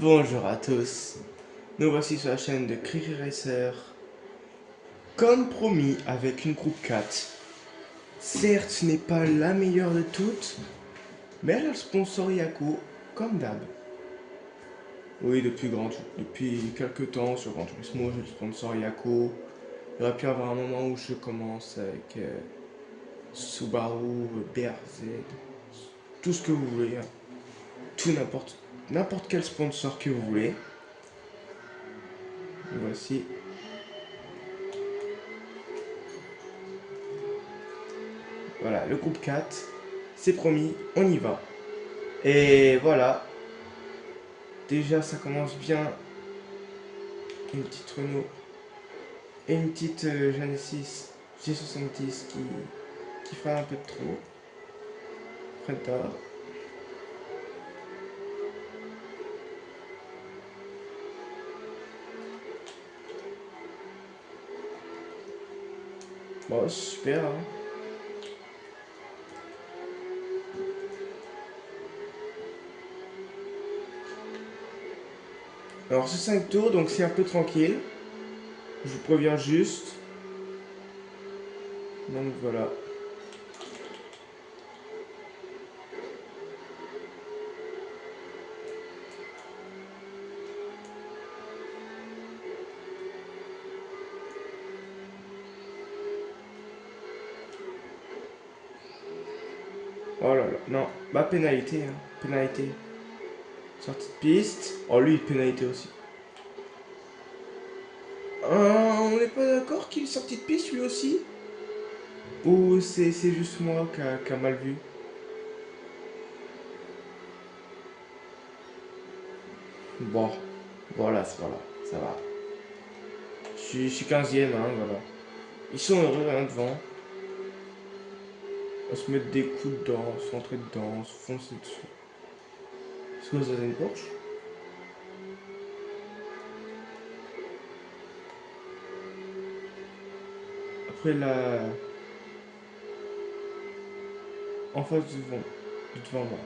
Bonjour à tous, nous voici sur la chaîne de Cricri Racer. Comme promis avec une groupe 4, certes ce n'est pas la meilleure de toutes, mais elle a le sponsor Yako, comme d'hab. Oui, depuis quelques temps sur Gran Turismo, j'ai le sponsor Yako. Il aurait pu y avoir un moment où je commence avec Subaru, BRZ, tout ce que vous voulez, hein. Tout n'importe quel sponsor que vous voulez. Voici. Voilà, le groupe 4, c'est promis, on y va. Et voilà, déjà ça commence bien. Une petite Renault et une petite Genesis G70 qui fait un peu de trop. Fred. Bon, super, hein. Alors c'est 5 tours, donc c'est un peu tranquille. Je vous préviens juste. Donc voilà. Oh là là, non. Bah pénalité, hein. Pénalité. Sortie de piste. Oh lui, pénalité aussi. On n'est pas d'accord qu'il est sorti de piste lui aussi? Ou c'est juste moi qui a mal vu? Bon, voilà, ça va. Je suis 15ème, hein, voilà. Ils sont heureux, hein, devant. À se mettre des coups dedans, se rentrer dedans, se foncer dessus. C'est quoi ça, une Porsche? Après la... En face devant moi.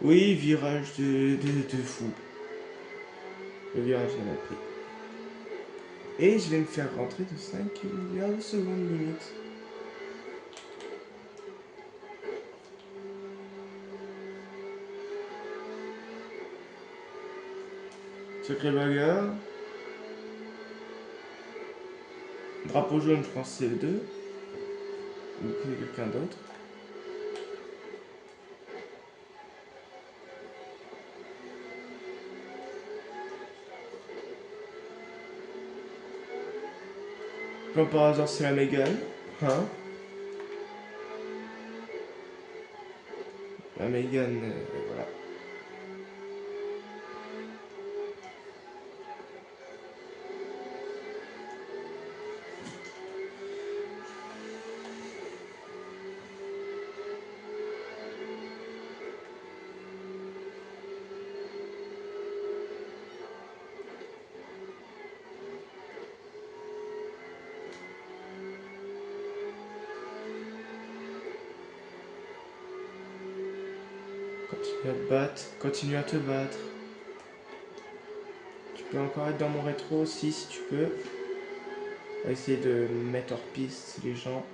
Oui, virage de fou. Le virage de la pris. Et je vais me faire rentrer de 5 milliards de secondes limite. Sacré bagarre. Drapeau jaune, je pense que c'est le 2. Ou c'est quelqu'un d'autre. Comme par hasard, c'est la Mégane. Hein? La Mégane, voilà. Continue à te battre. Continue à te battre. Tu peux encore être dans mon rétro aussi si tu peux. On va essayer de mettre hors piste les gens.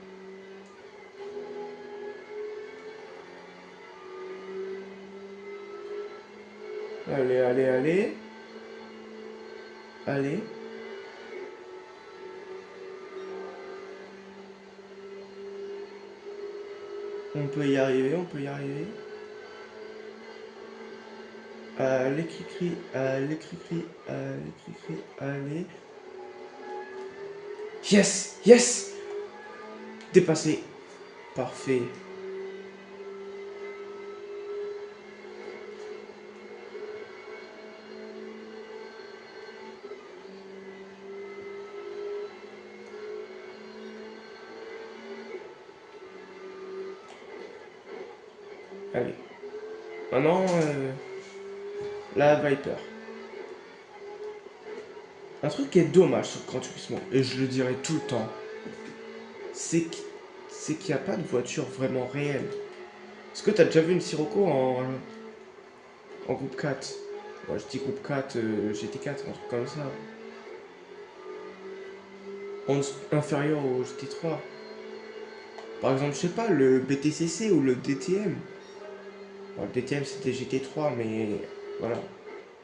Allez, allez, allez. Allez. On peut y arriver, on peut y arriver. Allez, cri-cri, allez, cri-cri, allez, cri-cri, allez. Yes, yes. Dépassé. Parfait. Allez. Maintenant, la Viper. Un truc qui est dommage sur Gran Turismo, et je le dirai tout le temps, c'est qu'il n'y a pas de voiture vraiment réelle. Est-ce que tu as déjà vu une Sirocco en groupe 4? Moi je dis groupe 4, GT4, un truc comme ça. Inférieur au GT3. Par exemple, je sais pas, le BTCC ou le DTM. Bon, le DTM c'était GT3, mais voilà.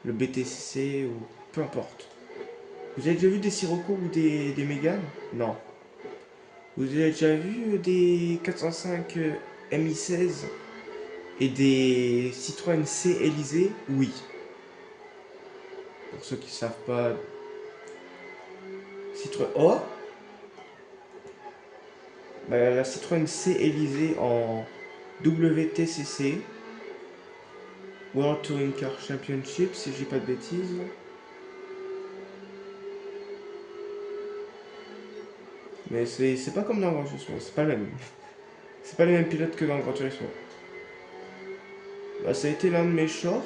Le BTCC ou peu importe. Vous avez déjà vu des Sirocco ou des Mégane? Non. Vous avez déjà vu des 405 Mi16 et des Citroën C Élysée? Oui. Pour ceux qui savent pas, Citroën. Oh, bah, la Citroën C Élysée en WTCC, World Touring Car Championship, si je dis pas de bêtises. Mais c'est pas comme dans Gran Turismo, c'est pas le même. C'est pas les mêmes pilotes que dans Gran Turismo. Bah, ça a été l'un de mes shorts.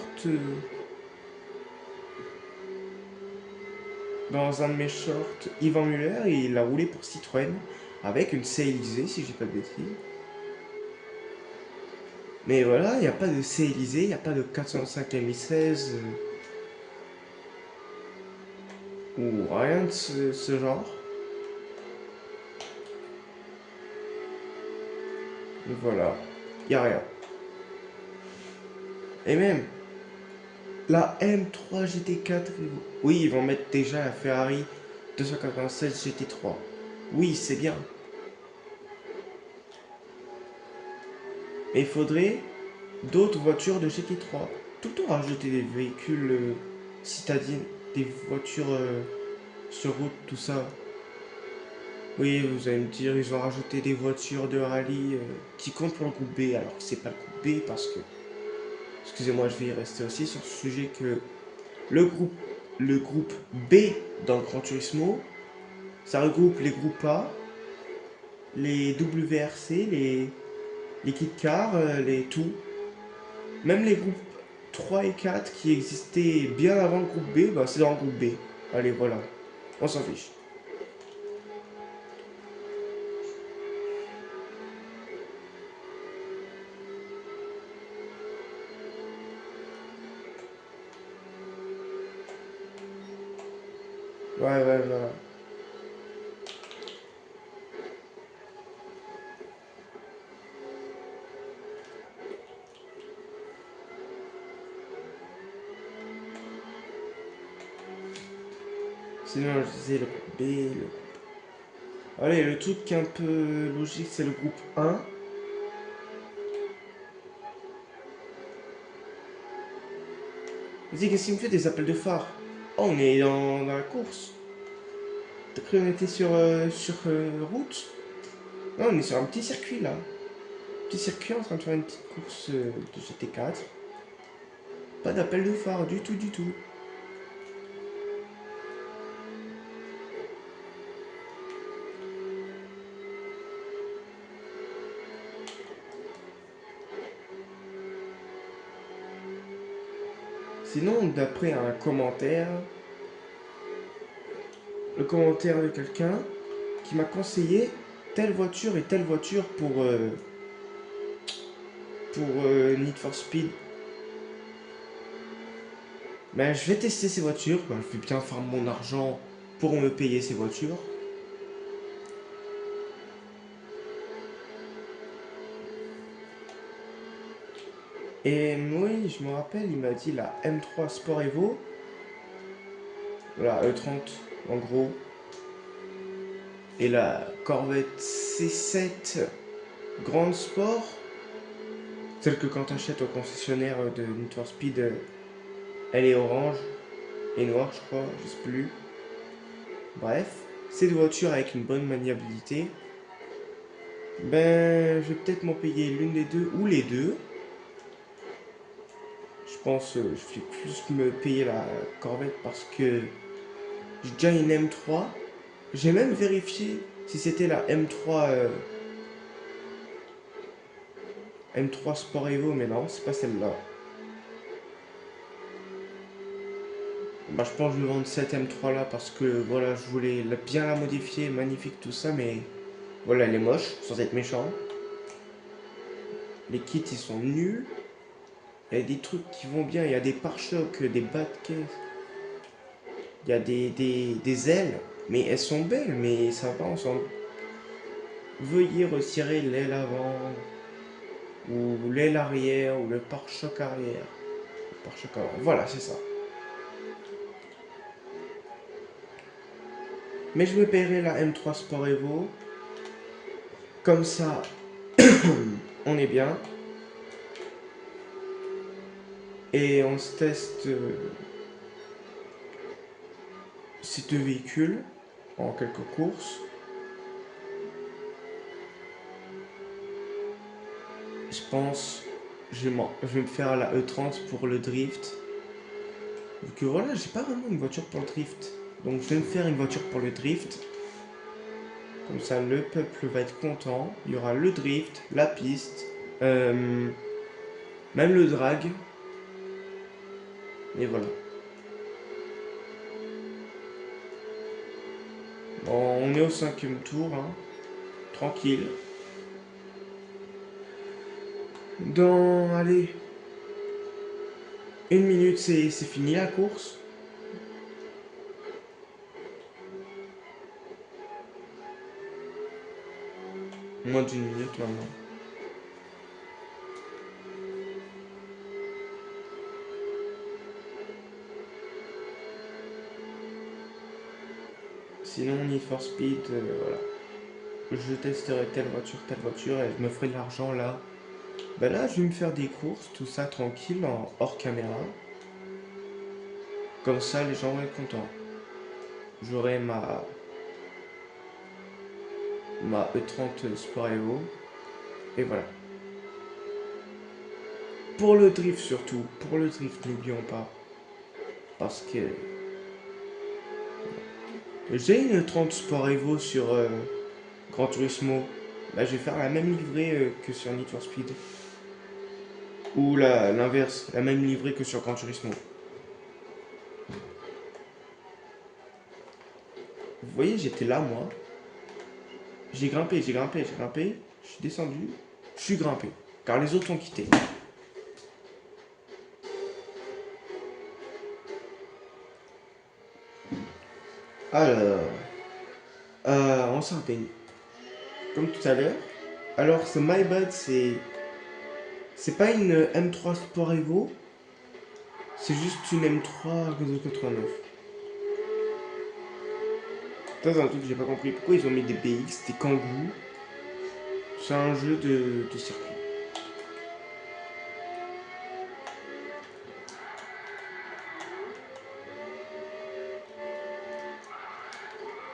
Dans un de mes shorts, Yvan Muller, il a roulé pour Citroën avec une C Élysée, si je dis pas de bêtises. Mais voilà, il n'y a pas de C Élysée, il n'y a pas de 405 Mi16 ou rien de ce genre. Donc voilà, il n'y a rien. Et même la M3 GT4, oui, ils vont mettre déjà la Ferrari 296 GT3. Oui, c'est bien. Mais il faudrait d'autres voitures de GT3. Tout le temps rajouter des véhicules citadines, des voitures sur route, tout ça. Oui, vous allez me dire, ils ont rajouté des voitures de rallye qui comptent pour le groupe B, alors que c'est pas le groupe B parce que, excusez-moi, je vais y rester aussi sur ce sujet que le groupe, le groupe B dans le Gran Turismo, ça regroupe les groupes A, les WRC, les Kit Car, les tout. Même les groupes 3 et 4 qui existaient bien avant le groupe B, bah, c'est dans le groupe B. Allez, voilà, on s'en fiche. Ouais, ouais, ouais. Sinon, je disais le groupe B, allez, le truc qui est un peu logique, c'est le groupe 1. Vas-y, qu'est-ce qu'il me fait des appels de phare? Oh, on est dans la course. T'as cru qu'on était sur route? Non, on est sur un petit circuit là. Petit circuit en train de faire une petite course de GT4. Pas d'appel de phare du tout, du tout. Sinon, d'après un commentaire, le commentaire de quelqu'un qui m'a conseillé telle voiture et telle voiture pour Need for Speed. Ben, je vais tester ces voitures. Ben, je vais bien faire mon argent pour me payer ces voitures. Et oui, je me rappelle, il m'a dit la M3 Sport Evo. Voilà, E30 en gros. Et la Corvette C7 Grand Sport. Celle que quand tu achètes au concessionnaire de Need for Speed, elle est orange et noire, je crois, je sais plus. Bref, c'est des voitures avec une bonne maniabilité. Ben, je vais peut-être m'en payer l'une des deux ou les deux. Je pense je vais plus me payer la Corvette parce que j'ai déjà une M3. J'ai même vérifié si c'était la M3 Sport Evo, mais non, c'est pas celle-là. Bah, je pense que je vais vendre cette M3 là parce que voilà, je voulais bien la modifier, magnifique tout ça, mais voilà, elle est moche, sans être méchant. Les kits ils sont nuls. Il y a des trucs qui vont bien, il y a des pare-chocs, des bas de caisse, il y a des ailes, mais elles sont belles, mais ça va ensemble. Veuillez retirer l'aile avant, ou l'aile arrière, ou le pare-choc arrière. Le pare-choc avant, voilà, c'est ça. Mais je me paierai la M3 Sport Evo. Comme ça, on est bien. Et on se teste ces deux véhicules en quelques courses. Je pense je vais me faire la E30 pour le drift. Vu que voilà, j'ai pas vraiment une voiture pour le drift. Donc je vais me faire une voiture pour le drift. Comme ça, le peuple va être content. Il y aura le drift, la piste, même le drag. Et voilà. Bon, on est au 5e tour, hein. Tranquille. Dans, allez, 1 minute, c'est fini la course. Moins d'1 minute maintenant. Sinon, Need for Speed, voilà. Je testerai telle voiture, et je me ferai de l'argent là. Ben là, je vais me faire des courses, tout ça tranquille, en hors caméra. Comme ça, les gens vont être contents. J'aurai ma E30 Sport Evo. Et voilà. Pour le drift surtout, pour le drift, n'oublions pas. Parce que j'ai une E30 Sport Evo sur Gran Turismo. Là, je vais faire la même livrée que sur Need for Speed. Ou l'inverse, la même livrée que sur Gran Turismo. Vous voyez, j'étais là, moi. J'ai grimpé, j'ai grimpé, j'ai grimpé. Je suis descendu. Je suis grimpé. Car les autres ont quitté. Alors, en Sardaigne. Comme tout à l'heure. Alors, ce My Bad, c'est pas une M3 Sport Evo. C'est juste une M3 89. Ça, c'est un truc que j'ai pas compris. Pourquoi ils ont mis des BX, des Kangoo. C'est un jeu de circuit.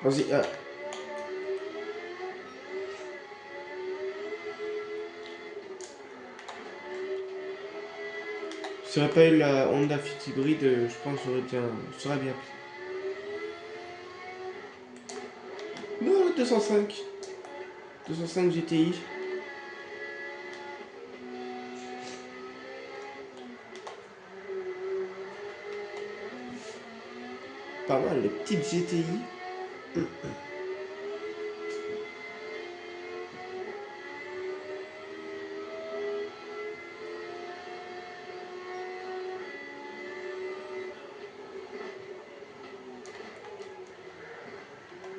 Vas-y, si j'aurais pas eu la Honda Fit hybride, je pense que j'aurais bien pris. Non, 205. 205 GTI. Pas mal, les petites GTI.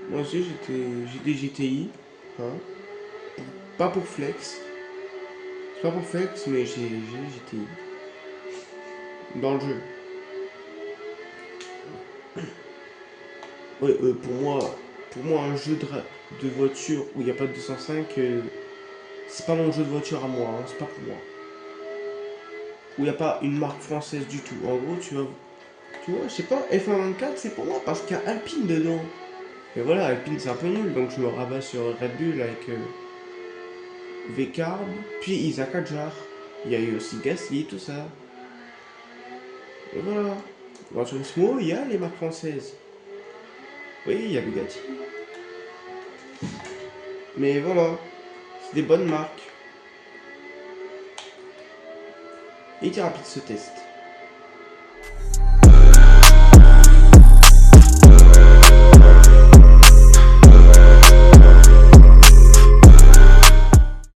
Moi aussi, j'ai des GTI. Hein. Pas pour flex. C'est pas pour flex, mais j'ai des GTI. Dans le jeu. Ouais, pour moi, un jeu de voiture où il n'y a pas de 205, c'est pas mon jeu de voiture à moi, hein, c'est pas pour moi. Où il n'y a pas une marque française du tout. En gros, tu vois, je sais pas, F124, c'est pour moi parce qu'il y a Alpine dedans. Et voilà, Alpine, c'est un peu nul, donc je me rabats sur Red Bull avec V-Carb, puis Isaac Adjar. Il y a eu aussi Gasly, tout ça. Et voilà. Dans Turismo, il y a les marques françaises. Oui, il y a Bugatti. Mais voilà, c'est des bonnes marques. Il était rapide ce test.